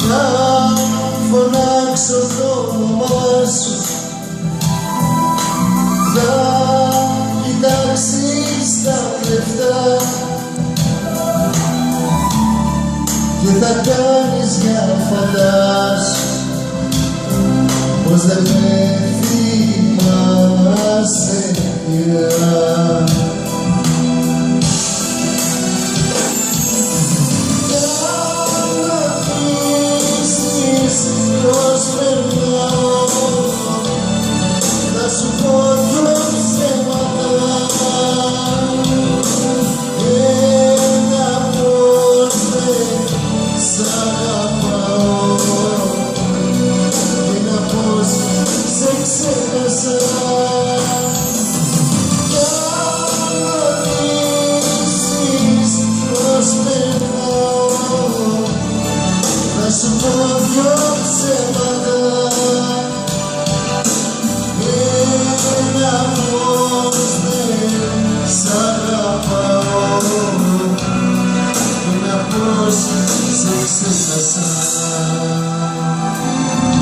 να φωνάξω το όνομά σου, να κοιτάξεις τα λεφτά και θα κάνεις για φαντάσου πως δεν με θυμάσαι πια. Θα σου πω δυο ψέματα, ένα πως δεν σ' αγαπάω, ένα πως σε ξέχασα.